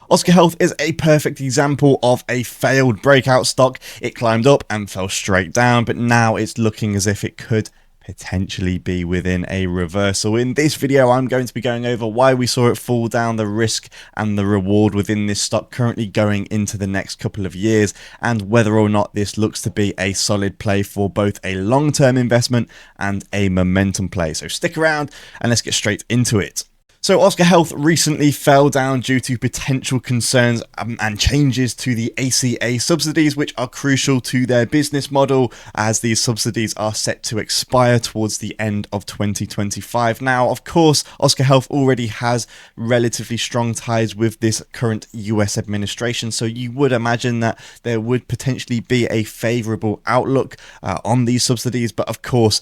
OSCR Health is a perfect example of a failed breakout stock. It climbed up and fell straight down, but now it's looking as if it could potentially be within a reversal. In this video, I'm going to be going over why we saw it fall down, the risk and the reward within this stock currently going into the next couple of years, and whether or not this looks to be a solid play for both a long-term investment and a momentum play. So stick around and let's get straight into it. So OSCR Health recently fell down due to potential concerns and changes to the ACA subsidies, which are crucial to their business model, as these subsidies are set to expire towards the end of 2025. Now, of course, OSCR Health already has relatively strong ties with this current US administration, so you would imagine that there would potentially be a favorable outlook on these subsidies, but of course,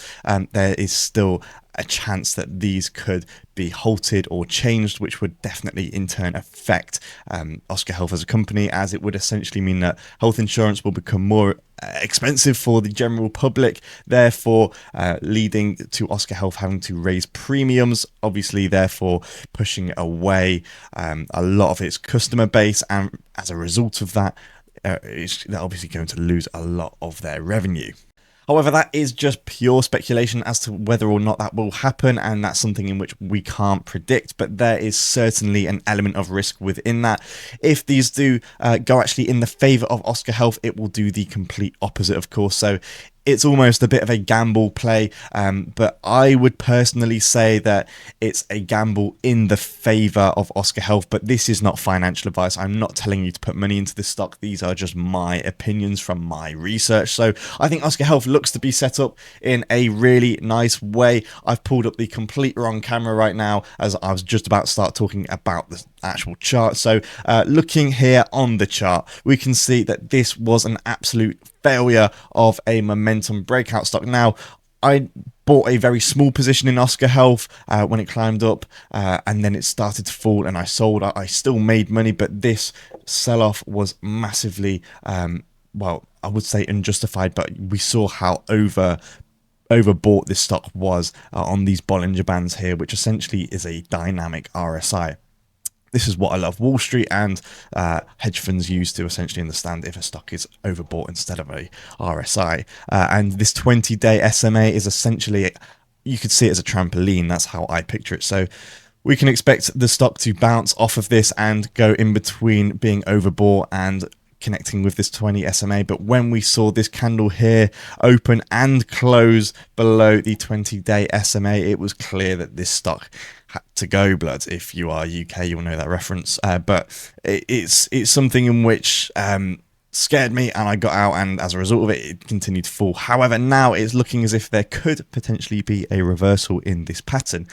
there is still a chance that these could be halted or changed, which would definitely in turn affect OSCR Health as a company, as it would essentially mean that health insurance will become more expensive for the general public, therefore leading to OSCR Health having to raise premiums, obviously therefore pushing away a lot of its customer base, and as a result of that, they're obviously going to lose a lot of their revenue. However, that is just pure speculation as to whether or not that will happen, and that's something in which we can't predict, but there is certainly an element of risk within that. If these do go actually in the favour of OSCR Health, it will do the complete opposite, of course. So it's almost a bit of a gamble play, but I would personally say that it's a gamble in the favour of OSCR Health, but this is not financial advice. I'm not telling you to put money into this stock. These are just my opinions from my research. So I think OSCR Health looks to be set up in a really nice way. I've pulled up the complete wrong camera right now, as I was just about to start talking about the actual chart. So looking here on the chart, we can see that this was an absolute failure of a momentum breakout stock. Now, I bought a very small position in OSCR Health when it climbed up, and then it started to fall, and I sold. I still made money, but this sell-off was massively, well, I would say unjustified, but we saw how overbought this stock was on these Bollinger Bands here, which essentially is a dynamic RSI. This is what I love Wall Street and hedge funds use to essentially understand if a stock is overbought instead of a RSI. And this 20-day SMA is essentially, you could see it as a trampoline. That's how I picture it. So we can expect the stock to bounce off of this and go in between being overbought and connecting with this 20 SMA. But when we saw this candle here open and close below the 20-day SMA, it was clear that this stock had to go, blood. If you are UK, you'll know that reference, but it's something in which scared me, and I got out, and as a result of it, it continued to fall. However, now it's looking as if there could potentially be a reversal in this pattern.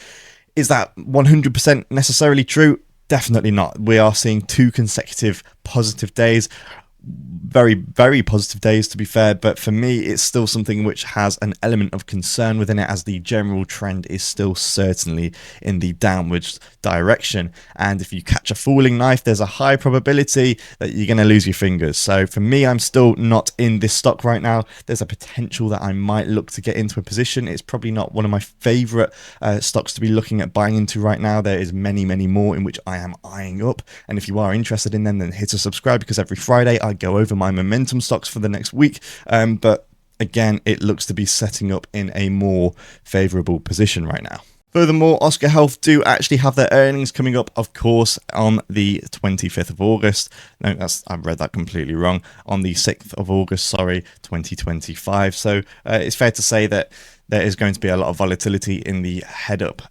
Is that 100% necessarily true? Definitely not. We are seeing 2 consecutive positive days, very, very positive days to be fair, but for me it's still something which has an element of concern within it, as the general trend is still certainly in the downwards direction, and if you catch a falling knife, there's a high probability that you're going to lose your fingers. So for me, I'm still not in this stock right now. There's a potential that I might look to get into a position. It's probably not one of my favorite stocks to be looking at buying into right now. There is many more in which I am eyeing up, and if you are interested in them, then hit a subscribe, because every Friday I go over my momentum stocks for the next week, but again, it looks to be setting up in a more favorable position right now. Furthermore, OSCR Health do actually have their earnings coming up, of course, on the 25th of August. No, I've read that completely wrong. On the 6th of August, sorry, 2025. So it's fair to say that there is going to be a lot of volatility in the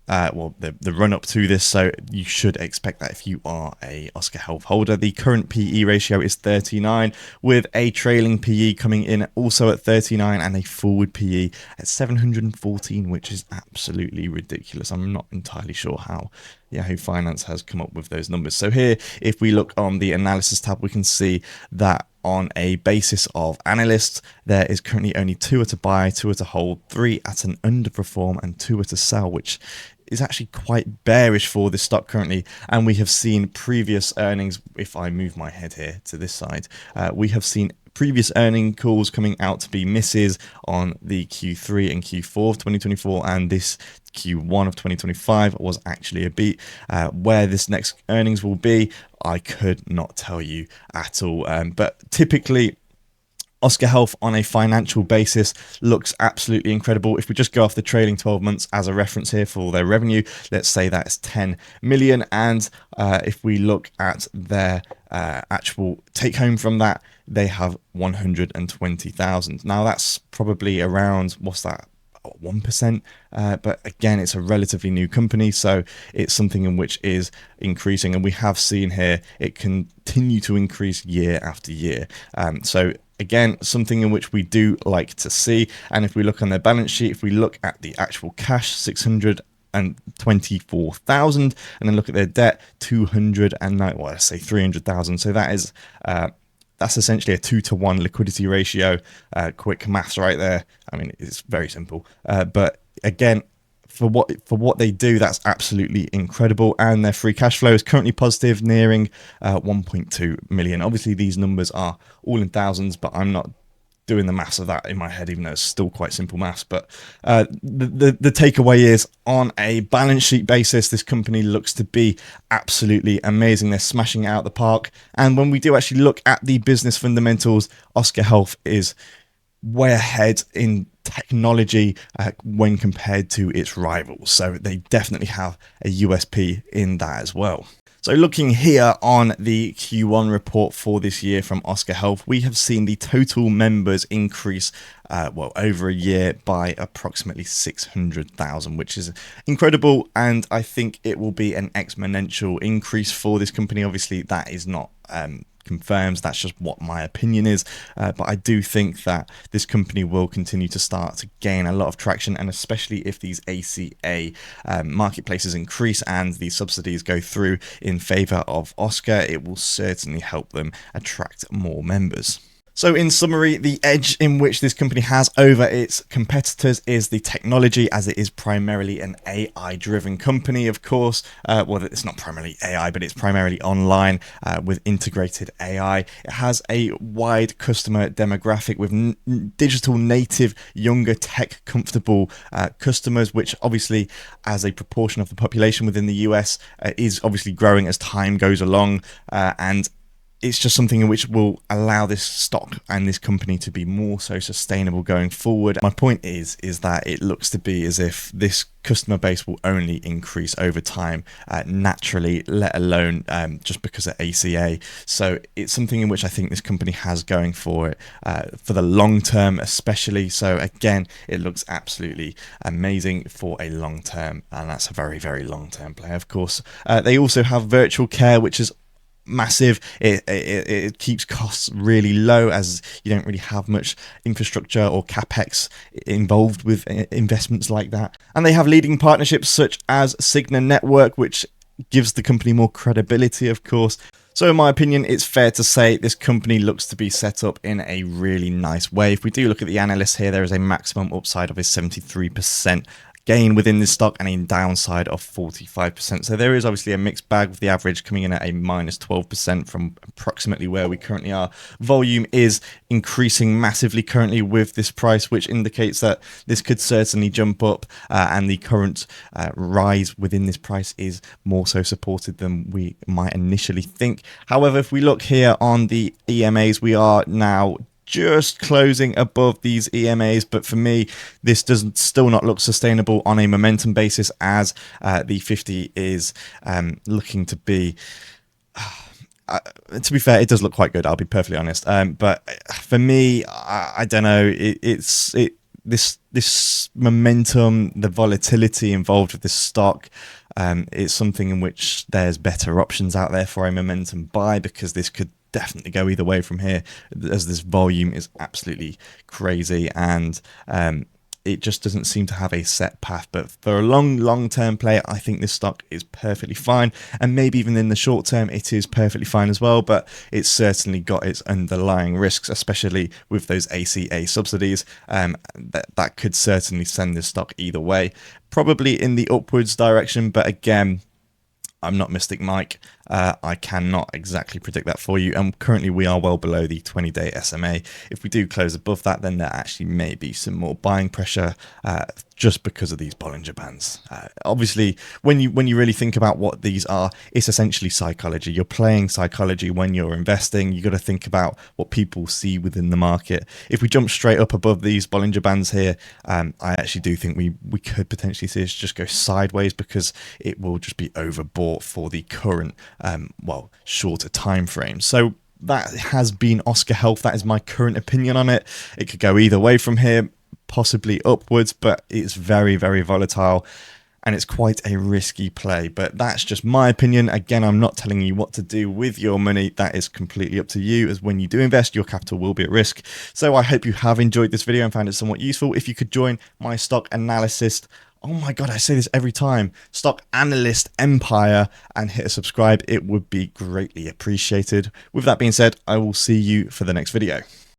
the run up to this, so you should expect that if you are a OSCR Health holder. The current PE ratio is 39, with a trailing PE coming in also at 39 and a forward PE at 714, which is absolutely ridiculous. I'm not entirely sure how Yahoo Finance has come up with those numbers. So here, if we look on the analysis tab, we can see that on a basis of analysts, there is currently only 2 to buy, 2 to hold, 3 at an underperform, and 2 to sell, which is actually quite bearish for this stock currently. And we have seen previous earnings, if I move my head here to this side, we have seen previous earning calls coming out to be misses on the Q3 and Q4 of 2024, and this Q1 of 2025 was actually a beat. Where this next earnings will be, I could not tell you at all. But typically, OSCR Health on a financial basis looks absolutely incredible. If we just go off the trailing 12 months as a reference here for their revenue, let's say that's 10 million. And if we look at their actual take home from that, they have 120,000. Now that's probably around, what's that? 1%, but again, it's a relatively new company, so it's something in which is increasing, and we have seen here it continue to increase year after year. So again, something in which we do like to see. And if we look on their balance sheet, if we look at the actual cash, 624,000, and then look at their debt, 209, well, let's say 300,000. So that is that's essentially a 2-to-1 liquidity ratio. Quick maths right there. I mean, it's very simple. But again, for what they do, that's absolutely incredible. And their free cash flow is currently positive, nearing 1.2 million. Obviously, these numbers are all in thousands, but I'm not doing the maths of that in my head, even though it's still quite simple maths. But the takeaway is, on a balance sheet basis, this company looks to be absolutely amazing. They're smashing it out the park. And when we do actually look at the business fundamentals, OSCR Health is way ahead in technology when compared to its rivals. So they definitely have a USP in that as well. So looking here on the Q1 report for this year from OSCR Health, we have seen the total members increase over a year by approximately 600,000, which is incredible. And I think it will be an exponential increase for this company. Obviously, that is not confirms, that's just what my opinion is, but I do think that this company will continue to start to gain a lot of traction, and especially if these ACA marketplaces increase and these subsidies go through in favor of OSCR, it will certainly help them attract more members. So in summary, the edge in which this company has over its competitors is the technology, as it is primarily an AI-driven company, of course. Well, it's not primarily AI, but it's primarily online with integrated AI. It has a wide customer demographic with digital native, younger, tech-comfortable customers, which obviously, as a proportion of the population within the US, is obviously growing as time goes along, and it's just something which will allow this stock and this company to be more so sustainable going forward. My point is that it looks to be as if this customer base will only increase over time naturally, let alone just because of ACA. So it's something in which I think this company has going for it for the long term especially. So again, it looks absolutely amazing for a long term, and that's a very, very long term play, of course. They also have virtual care, which is massive. It keeps costs really low, as you don't really have much infrastructure or capex involved with investments like that. And they have leading partnerships such as Cigna Network, which gives the company more credibility, of course. So in my opinion, it's fair to say this company looks to be set up in a really nice way. If we do look at the analysts here, there is a maximum upside of a 73% gain within this stock and a downside of 45%. So there is obviously a mixed bag, with the average coming in at a minus 12% from approximately where we currently are. Volume is increasing massively currently with this price, which indicates that this could certainly jump up, and the current rise within this price is more so supported than we might initially think. However, if we look here on the EMAs, we are now just closing above these EMAs, but for me, this does still not look sustainable on a momentum basis, as the 50 is looking to be. To be fair, it does look quite good, I'll be perfectly honest. But for me, I don't know. This momentum, the volatility involved with this stock, it's something in which there's better options out there for a momentum buy, because this could definitely go either way from here, as this volume is absolutely crazy, and it just doesn't seem to have a set path. But for a long term play, I think this stock is perfectly fine, and maybe even in the short term it is perfectly fine as well. But it's certainly got its underlying risks, especially with those ACA subsidies, that could certainly send this stock either way, probably in the upwards direction. But again, I'm not Mystic Mike. I cannot exactly predict that for you. And currently we are well below the 20-day SMA. If we do close above that, then there actually may be some more buying pressure just because of these Bollinger Bands. Obviously, when you really think about what these are, it's essentially psychology. You're playing psychology when you're investing. You got to think about what people see within the market. If we jump straight up above these Bollinger Bands here, I actually do think we could potentially see us just go sideways because it will just be overbought for the current shorter time frame. So that has been OSCR Health. That is my current opinion on it. It could go either way from here, possibly upwards, but it's very, very volatile and it's quite a risky play. But that's just my opinion. Again, I'm not telling you what to do with your money. That is completely up to you, as when you do invest, your capital will be at risk. So I hope you have enjoyed this video and found it somewhat useful. If you could join my stock analysis, oh my god, I say this every time, stock analyst empire, and hit a subscribe, it would be greatly appreciated. With that being said, I will see you for the next video.